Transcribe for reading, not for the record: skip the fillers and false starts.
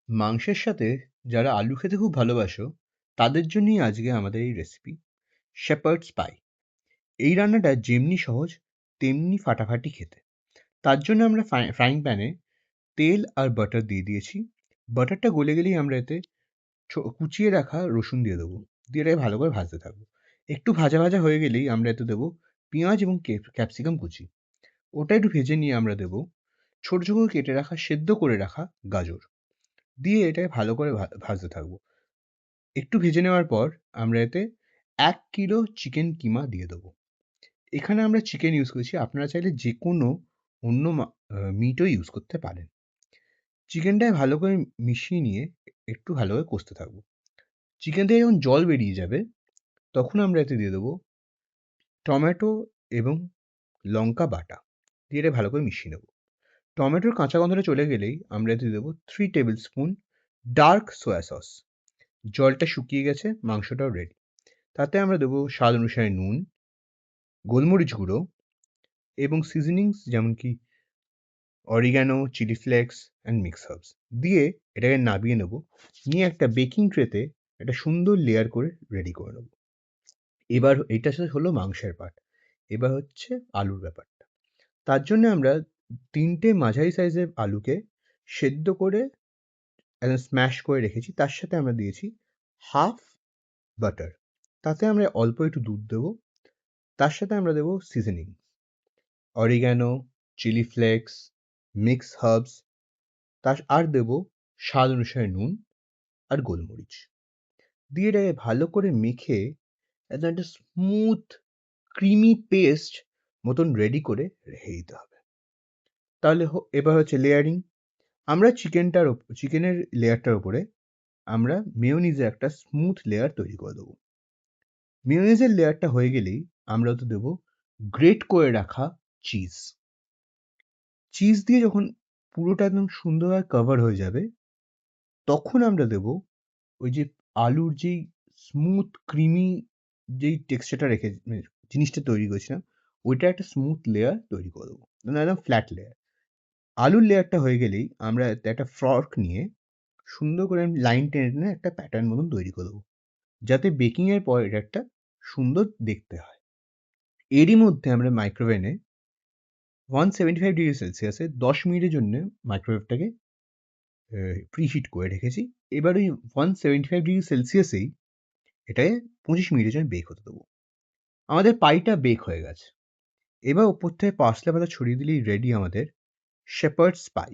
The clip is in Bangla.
মাংসের সাথে যারা আলু খেতে খুব ভালোবাসো তাদের জন্যই আজকে আমাদের এই রেসিপি শেপার্ডস পাই। এই রান্নাটা যেমনি সহজ তেমনি ফাটাফাটি খেতে। তার জন্য আমরা ফ্রাইং প্যানে তেল আর বাটার দিয়ে দিয়েছি। বাটারটা গলে গেলেই আমরা এতে কুচিয়ে রাখা রসুন দিয়ে দেবো, দিয়ে এটাকে ভালো করে ভাজতে থাকবো। একটু ভাজা ভাজা হয়ে গেলেই আমরা এতে দেবো পেঁয়াজ এবং ক্যাপসিকাম কুচি। ওটা একটু ভেজে নিয়ে আমরা দেবো ছোট ছোট করে কেটে রাখা সেদ্ধ করে রাখা গাজর, দিয়ে এটাকে ভালো করে ভাজতে থাকবো। একটু ভেজে নেওয়ার পর আমরা এতে ১ কিলো চিকেন কিমা দিয়ে দেবো। এখানে আমরা চিকেন ইউজ করেছি, আপনারা চাইলে যেকোনো অন্য মিটও ইউজ করতে পারেন। চিকেনটায় ভালো করে মিশিয়ে নিয়ে একটু ভালো করে কষতে থাকবো। চিকেন থেকে যখন জল বেরিয়ে যাবে তখন আমরা এতে দিয়ে দেবো টমেটো এবং লঙ্কা বাটা, দিয়ে এটা ভালো করে মিশিয়ে নেবো। টমেটোর কাঁচা গন্ধটা চলে গেলেই আমরা এতে দেবো 3 টেবিল স্পুন ডার্ক সোয়া সস। জলটা শুকিয়ে গেছে, মাংসটাও রেডি। তাতে আমরা দেবো স্বাদ অনুসারে নুন, গোলমরিচ গুঁড়ো এবং সিজনিংস যেমন কি oregano, chilli flakes and mixed herbs দিয়ে এটাকে নাবিয়ে নেবো। নিয়ে একটা বেকিং ট্রেতে একটা সুন্দর লেয়ার করে রেডি করে নেবো। এবার এটা হলো মাংসের পার্ট। এবার হচ্ছে আলুর ব্যাপারটা। তার জন্য আমরা ৩টে মাঝারি সাইজের আলুকে সেদ্ধ করে একদম স্ম্যাশ করে রেখেছি। তার সাথে আমরা দিয়েছি হাফ বাটার। তাতে আমরা অল্প একটু দুধ দেবো। তার সাথে আমরা দেবো seasoning, oregano, chilli flakes, mix herbs, আর দেবো স্বাদ অনুসারে নুন আর গোলমরিচ। দিয়ে এটাকে ভালো করে মেখে একদম একটা স্মুথ ক্রিমি পেস্ট মতন রেডি করে রেখে দিতে হবে। তাহলে এবার হচ্ছে লেয়ারিং। আমরা চিকেনের লেয়ারটার উপরে আমরা মেয়োনিজের একটা স্মুথ লেয়ার তৈরি করে দেবো। মেয়োনিজের লেয়ারটা হয়ে গেলেই আমরা তো দেবো গ্রেট করে রাখা চিজ। চিজ দিয়ে যখন পুরোটা একদম সুন্দরভাবে কভার হয়ে যাবে তখন আমরা দেবো ওই যে আলুর যেই স্মুথ ক্রিমি যেই টেক্সচারটা জিনিসটা তৈরি করেছিলাম, ওইটা একটা স্মুথ লেয়ার তৈরি করে দেবো, মানে একদম ফ্ল্যাট লেয়ার। আলুর লেয়ারটা হয়ে গেলেই আমরা এতে একটা ফর্ক নিয়ে সুন্দর করে লাইন টেনে টেনে একটা প্যাটার্ন মতন তৈরি করে দেবো, যাতে বেকিংয়ের পর এটা একটা সুন্দর দেখতে হয়। এরই মধ্যে আমরা মাইক্রোওভেনে 175 ডিগ্রি সেলসিয়াসে 10 মিনিটের জন্য মাইক্রোওয়েভটাকে প্রিহিট করে রেখেছি। এবার ওই 175 ডিগ্রি সেলসিয়াসেই এটাকে 25 মিনিটের জন্য বেক হতে দেবো। আমাদের পাইটা বেক হয়ে গেছে। এবার ওপর থেকে পার্সলে পাতা ছড়িয়ে দিলেই রেডি আমাদের শেপার্ডস পাই।